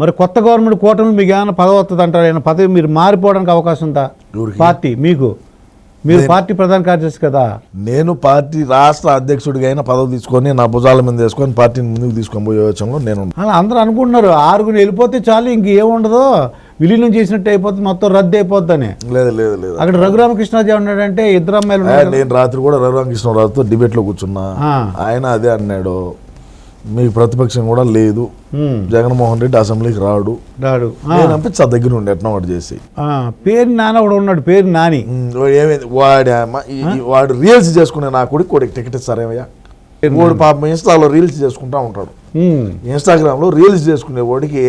మరి కొత్త గవర్నమెంట్ కూటమి మీకు ఏమైనా పదవి వస్తుంది అంటారు, ఆయన పదవి మీరు మారిపోవడానికి అవకాశం ఉందా? పార్టీ మీరు పార్టీ ప్రధాన కార్యదర్శి కదా. నేను పార్టీ రాష్ట్ర అధ్యక్షుడిగా అయినా పదవి తీసుకొని నా భుజాల మీద వేసుకొని పార్టీని ముందుకు తీసుకొని పోయే యోచనలో నేను. అలా అందరూ అనుకుంటున్నారు 6 వెళ్ళిపోతే చాలు, ఇంకేముండదు, విలీనం చేసినట్టు అయిపోతుంది, మొత్తం రద్దు అయిపోద్దని. లేదు లేదు లేదు, అక్కడ రఘురామకృష్ణరాజు ఉన్నాడంటే ఇద్దరు అమ్మాయిలు. నేను రాత్రి కూడా రఘురామకృష్ణరాజుతో డిబేట్లో కూర్చున్నా, ఆయన అదే అన్నాడు, మీకు ప్రతిపక్షం కూడా లేదు, జగన్మోహన్ రెడ్డి అసెంబ్లీకి రాడు. నేనంటే దగ్గర ఉండి ఎట్లా వాడు చేసి పేరు నాని ఒకడు ఉన్నాడు, పేరు నాని. ఏమైంది వాడు రీల్స్ చేసుకునే నా కొడుకు టికెట్ ఇస్తారేమయ్యా? వాడు పాపం ఇన్స్టాలో రీల్స్ చేసుకుంటా ఉంటాడు, ఇన్స్టాగ్రామ్ లో రీల్స్ చేసుకునే వాడికి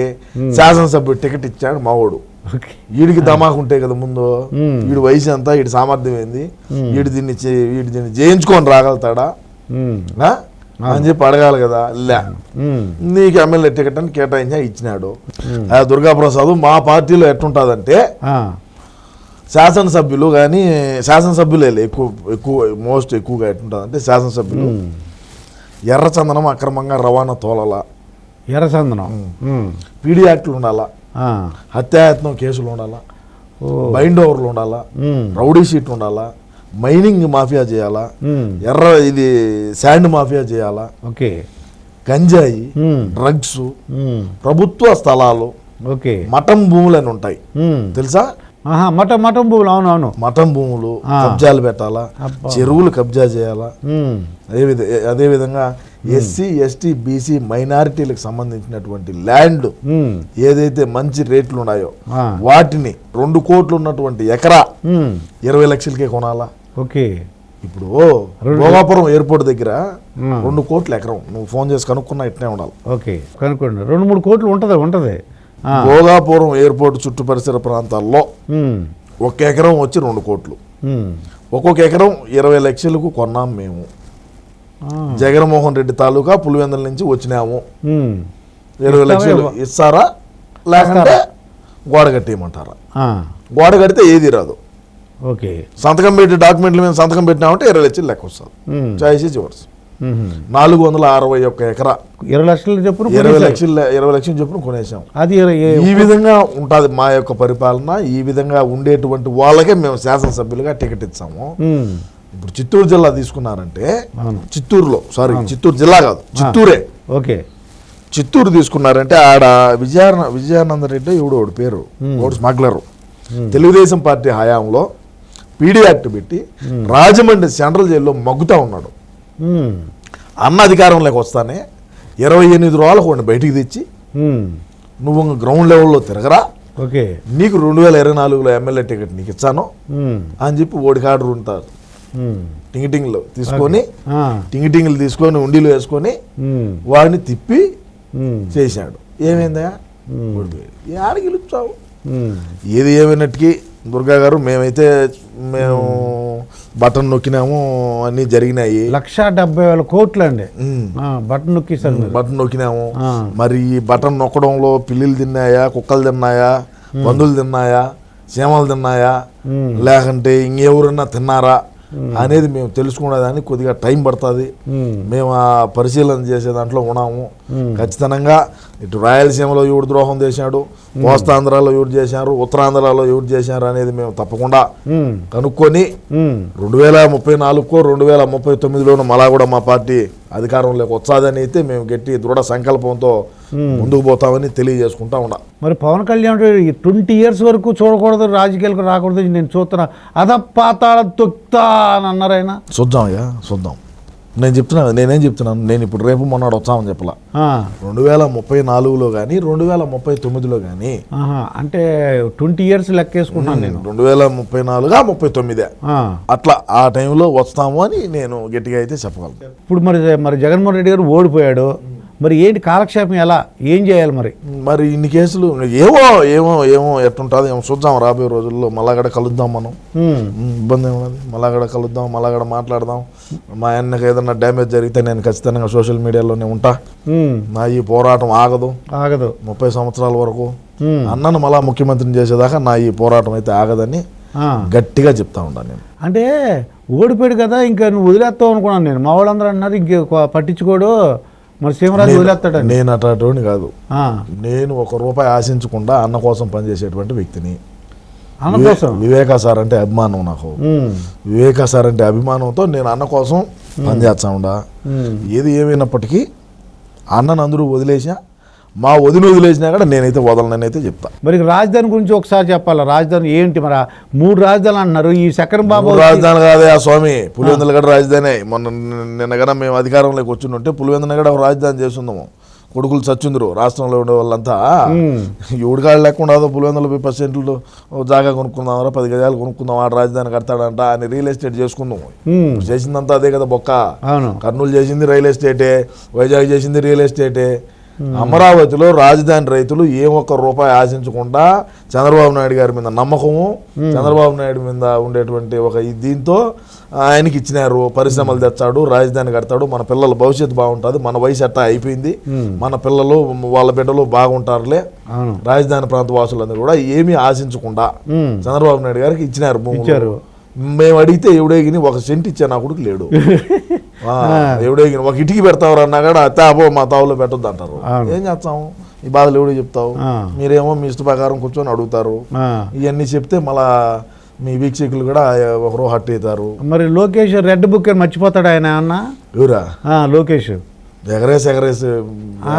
శాసనసభ్యుడు టికెట్ ఇచ్చాడు మా వాడు. వీడికి ధమాకు ఉంటాయి కదా ముందు, వీడి వయసు ఎంత, వీడి సామర్థ్యం ఏంది, వీడి దీన్ని జయించుకొని రాగలుగుతాడా అని చెప్పి అడగాలి కదా. లే, నీకు ఎమ్మెల్యే టికెట్ అని కేటాయించా, ఇచ్చినాడు. దుర్గాప్రసాద్ మా పార్టీలో ఎట్టుంటుందంటే శాసనసభ్యులు కానీ శాసనసభ్యులే ఎక్కువగా ఎట్టుంటుందంటే శాసనసభ్యులు ఎర్రచందనం అక్రమంగా రవాణా తోలలా, ఎర్రచందనం పీడీ యాక్ట్లు ఉండాలా, హత్యాయత్నం కేసులు ఉండాలా, బైండ్ ఓవర్లు ఉండాలా, రౌడీ షీట్ ఉండాలా, మైనింగ్ మాఫియా చేయాలా, ఇది శాండ్ మాఫియా చేయాలా, గంజాయి, డ్రగ్స్, ప్రభుత్వ స్థలాలు, మఠం భూములు అని ఉంటాయి తెలుసా? మఠం భూములు, అవునవును, మఠం భూములు కబ్జాలు పెట్టాలా, చెరువులు కబ్జా చేయాలా. అదేవిధంగా ఎస్సీ ఎస్టీ బీసీ మైనారిటీలకు సంబంధించినటువంటి ల్యాండ్ ఏదైతే మంచి రేట్లు ఉన్నాయో వాటిని 2 కోట్లు ఉన్నటువంటి ఎకరా 20 లక్షలకే కొనాలా. ఇప్పుడు భోగాపురం ఎయిర్పోర్ట్ దగ్గర 2 కోట్ల ఎకరం, నువ్వు ఫోన్ చేసి కనుక్కున్నా ఇట్నే ఉండాలి. కనుక్కోండి, 2-3 కోట్లు ఉంటది. భోగాపురం ఎయిర్పోర్ట్ చుట్టూ పరిసర ప్రాంతాల్లో 1 ఎకరం వచ్చి 2 కోట్లు, ఒక్కొక్క ఎకరం 20 లక్షలకు కొన్నాం మేము. జగన్మోహన్ రెడ్డి తాలూకా పులివెందుల నుంచి వచ్చినాము, 20 లక్షలు ఇస్తారా లేకుంటే గోడ కట్టేయమంటారా? గోడ కడితే ఏది రాదు, సంతకం పెట్టి డాక్యుమెంట్ల మీద సంతకం పెట్టినామంటే 20 లక్షలు లెక్క వస్తుంది. Choice is yours. 461 ఎకరా 20 లక్షలు చెప్పును 20 లక్షలు చెప్పును కొనేసాం. అది ఈ విధంగా ఉంటుంది మా యొక్క పరిపాలన. ఈ విధంగా ఉండేటువంటి వాళ్ళకే మేము శాసనసభ్యులుగా టికెట్ ఇచ్చాము. ఇప్పుడు చిత్తూరు జిల్లా తీసుకున్నారంటే, చిత్తూరు జిల్లా కాదు, చిత్తూరే. చిత్తూరు తీసుకున్నారంటే ఆడ విజయానంద రెడ్డి ఎవడు పేరు, వాడు స్మగ్లరు. తెలుగుదేశం పార్టీ హయాంలో పీడీ యాక్ట్ పెట్టి రాజమండ్రి సెంట్రల్ జైల్లో మగ్గుతా ఉన్నాడు. అన్న అధికారంలోకి వస్తానే 28 రోజులకు వాడిని బయటికి తెచ్చి నువ్వు గ్రౌండ్ లెవెల్లో తిరగరా, నీకు 2024లో ఎమ్మెల్యే టికెట్ నీకు ఇచ్చాను అని చెప్పి ఓడికి ఆర్డర్ ఉంటారు. టింగిటింగ్లు తీసుకొని ఉండిలో వేసుకొని వాడిని తిప్పి చేశాడు. ఏమైందా, ఆడ గెలుపుతావు. ఏది ఏమైనట్టుకి దుర్గా గారు, మేము బటన్ నొక్కినాము, అన్ని జరిగినాయి. 1,70,000 కోట్లు అండి బటన్ నొక్కిసారు. బటన్ నొక్కినాము. మరి ఈ బటన్ నొక్కడంలో పిల్లిలు తిన్నాయా, కుక్కలు తిన్నాయా, పందులు తిన్నాయా, చీమలు తిన్నాయా, లేకంటే ఇంకెవరన్నా తిన్నారా అనేది మేము తెలుసుకునేదానికి కొద్దిగా టైం పడుతుంది. మేము ఆ పరిశీలన చేసే దాంట్లో ఉన్నాము. ఖచ్చితంగా ఇటు రాయలసీమలో ఎవడు ద్రోహం చేశాడు, కోస్తాంధ్రాలో ఎవరు చేశారు, ఉత్తరాంధ్రలో ఎవరు చేశారు అనేది మేము తప్పకుండా కనుక్కొని 2034కో 2039లోనూ మళ్ళా కూడా మా పార్టీ అధికారంలోకి వచ్చాదని అయితే మేము గట్టి దృఢ సంకల్పంతో ముందుకు పోతామని తెలియజేసుకుంటా ఉన్నా. మరి పవన్ కళ్యాణ్ 20 years వరకు చూడకూడదు, రాజకీయాలకు రాకూడదు, నేను చూస్తున్నా అధపాతాళ తొక్తా అని అన్నారు ఆయన. చూద్దాం. నేనేం చెప్తున్నాను, నేను ఇప్పుడు రేపు మొన్నడు వచ్చామని చెప్పలా. 2034లో కానీ 2039లో కానీ, అంటే 20 years లెక్కేసుకుంటాను నేను. 2034గా 39 అట్లా ఆ టైంలో వస్తాము అని నేను గట్టిగా అయితే చెప్పగలను. ఇప్పుడు మరి జగన్మోహన్ రెడ్డి గారు ఓడిపోయాడు, మరి ఏంటి కాలక్షేపం, ఎలా ఏం చేయాలి? మరి ఇన్ని కేసులు ఏమో ఎట్టుంటుంది ఏమో చూద్దాం. రాబోయే రోజుల్లో మళ్ళాగడ కలుద్దాం, మనం ఇబ్బంది ఏమన్నది, మళ్ళాగడ కలుద్దాం, మళ్ళాగడ మాట్లాడదాం. మా ఆయనకి ఏదన్నా డ్యామేజ్ జరిగితే నేను ఖచ్చితంగా సోషల్ మీడియాలోనే ఉంటా. నా ఈ పోరాటం ఆగదు 30 సంవత్సరాల వరకు. అన్నను మళ్ళా ముఖ్యమంత్రిని చేసేదాకా నా ఈ పోరాటం అయితే ఆగదని గట్టిగా చెప్తా ఉంటాను నేను. అంటే ఓడిపోయాడు కదా, ఇంకా నువ్వు వదిలేస్తావు అనుకున్నాను నేను. మా వాళ్ళందరూ అన్నారు ఇంక పట్టించుకోడు, మరి సీమరాజు వదిలేస్తాడండి. నేను అటువంటి కాదు. ఆ, నేను ₹1 ఆశించకుండా అన్న కోసం పనిచేసేటువంటి వ్యక్తిని. అన్న కోసం వివేకా సార్ అంటే అభిమానం నాకు. వివేకా సార్ అంటే అభిమానంతో నేను అన్న కోసం పనిచేస్తా ఉండా. ఏది ఏమైనప్పటికీ అన్నను అందరూ వదిలేసా, మా వదిలేసినా కూడా నేనైతే వదలనైతే చెప్తా. మరి రాజధాని గురించి ఒకసారి చెప్పాలా? రాజధాని ఏంటి మరి? 3 రాజధానులు అంటున్నారు. ఈ చక్రం బాబు రాజధాని కాదే ఆ స్వామి, పులివెందులగడ రాజధాని. నిన్నగడ మేము అధికారంలోకి వచ్చింటే పులివెందులగడ ఒక రాజధాని చేస్తున్నాము. కొడుకులు చచ్చుందరు రాష్ట్రంలో ఉండే వాళ్ళంతా. ఎవడికాళ్ళు లేకుండా పులివెందులు 10% జాగా కొనుక్కుందాం, 10 గజాలు కొనుక్కుందాం, ఆడ రాజధాని కడతాడంట అని రియల్ ఎస్టేట్ చేసుకుందాం. చేసిందంతా అదే కదా బొక్క. కర్నూలు చేసింది రియల్ ఎస్టేటే, వైజాగ్ చేసింది రియల్ ఎస్టేటే. అమరావతిలో రాజధాని రైతులు ఏ ₹1 ఆశించకుండా చంద్రబాబు నాయుడు గారి మీద నమ్మకము, చంద్రబాబు నాయుడు మీద ఉండేటువంటి ఒక దీంతో ఆయనకి ఇచ్చినారు. పరిశ్రమలు తెచ్చాడు, రాజధాని కడతాడు, మన పిల్లల భవిష్యత్తు బాగుంటుంది, మన వయసు అట్టా అయిపోయింది, మన పిల్లలు వాళ్ళ బిడ్డలు బాగుంటారులే, రాజధాని ప్రాంత వాసులందరూ కూడా ఏమీ ఆశించకుండా చంద్రబాబు నాయుడు గారికి ఇచ్చినారు భూములు. మేము అడిగితే ఎవడేగిని 1 సెంట్ ఇచ్చా నా కొడుకు లేడు. ఎవడేగిన 1 ఇటుకి పెడతావు అన్నా కూడా అబ్బో మా తావులో పెట్టొద్దు అంటారు. ఏం చేస్తాము? ఈ బాధలు ఎవడో చెప్తావు? మీరేమో మీ ఇష్ట ప్రకారం కూర్చొని అడుగుతారు. ఇవన్నీ చెప్తే మళ్ళా మీ వీక్షకులు కూడా ఒకరో హట్ అవుతారు. మరి లోకేష్ రెడ్ బుక్ మర్చిపోతాడు ఆయన అన్న? ఎవరా లోకేష్? ఎగరేసి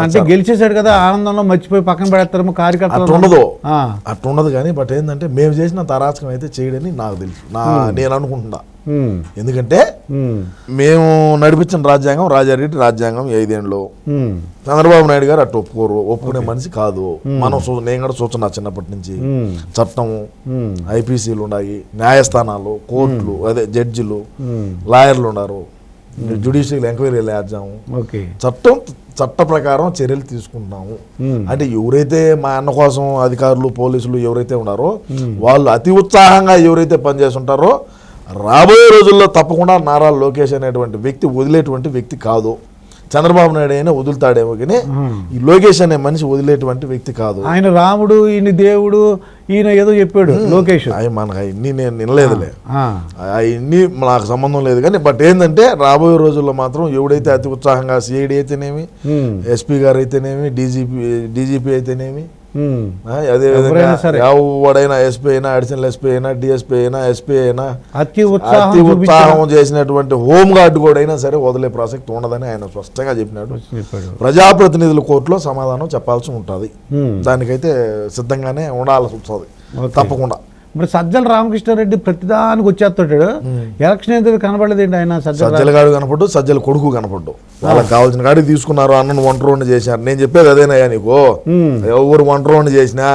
అంటే గెలిచేశాడు కదా, ఆనందంలో మర్చిపోయి పక్కన పెడతారు కార్యకర్తలు. అట్లుండదు కానీ బట్ ఏంటంటే మేము చేసిన అరాచకం అయితే చేయడని నాకు తెలుసు, నేను అనుకుంటున్నా. ఎందుకంటే మేము నడిపించిన రాజ్యాంగం రాజారెడ్డి రాజ్యాంగం 5 ఏళ్ళు. చంద్రబాబు నాయుడు గారు అటు ఒప్పుకునే మనిషి కాదు. మనం నేను కూడా చూస్తున్నా చిన్నప్పటి నుంచి. చట్టము, ఐపీసీలు ఉన్నాయి, న్యాయస్థానాలు, కోర్టులు, అదే జడ్జిలు, లాయర్లు ఉన్నారు, జ్యుడిషియల్ ఎంక్వైరీలు వేద్దాము, చట్ట ప్రకారం చర్యలు తీసుకుంటున్నాము. అంటే ఎవరైతే మా అన్న కోసం అధికారులు, పోలీసులు ఎవరైతే ఉన్నారో వాళ్ళు అతి ఉత్సాహంగా ఎవరైతే పనిచేస్తుంటారో రాబోయే రోజుల్లో తప్పకుండా నారా లోకేష్ అనేటువంటి వ్యక్తి వదిలేటువంటి వ్యక్తి కాదు. చంద్రబాబు నాయుడు అయినా వదులుతాడేమో కానీ ఈ లోకేష్ అనే మనిషి వదిలేటువంటి వ్యక్తి కాదు. ఆయన రాముడు, ఈయన దేవుడు, ఈయన ఏదో చెప్పాడు లోకేష్. మనకు అవన్నీ నేను వినలేదులే, అవన్నీ నాకు సంబంధం లేదు. కానీ బట్ ఏంటంటే రాబోయే రోజుల్లో మాత్రం ఎవడైతే అతి ఉత్సాహంగా సిఐడి అయితేనేమి, ఎస్పీ గారు అయితేనేమి, డీజీపీ అయితేనేమి, అదేవిధంగా ఎవడైనా ఎస్పీ అయినా, అడిషనల్ ఎస్పీ అయినా, డిఎస్పీ అయినా, ఎస్పీ అయినా అతి ఉత్సాహం చేసినటువంటి హోమ్ గార్డ్ కూడా అయినా సరే వదిలే ప్రసక్తి ఉండదని ఆయన స్పష్టంగా చెప్పినాడు. ప్రజాప్రతినిధుల కోర్టులో సమాధానం చెప్పాల్సి ఉంటుంది. దానికైతే సిద్ధంగానే ఉండాల్సి వస్తుంది తప్పకుండా. మరి సజ్జల రామకృష్ణారెడ్డి ప్రతిదానికి వచ్చేస్తాడు. ఎలక్షన్ అయితే కనపడలేదు ఆయన. సజ్జల గాడు కనపడ్డు, సజ్జల కొడుకు కనపడ్డు. వాళ్ళకి కావాల్సిన కాడికి తీసుకున్నారు, అన్నను వంటరోని చేశారు. నేను చెప్పేది అదేనయ్యా నీకు. ఎవరు వంటరోని చేసినా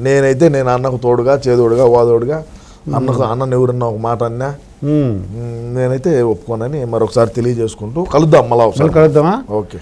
నేను అన్నకు తోడుగా, చేదోడుగా, వాదోడుగా, అన్నను ఎవరన్నా ఒక మాట అన్నా నేనైతే ఒప్పుకోనని మరొకసారి తెలియజేసుకుంటూ కలుద్దాం. మళ్ళీ ఒకసారి కలుద్దామా? ఓకే.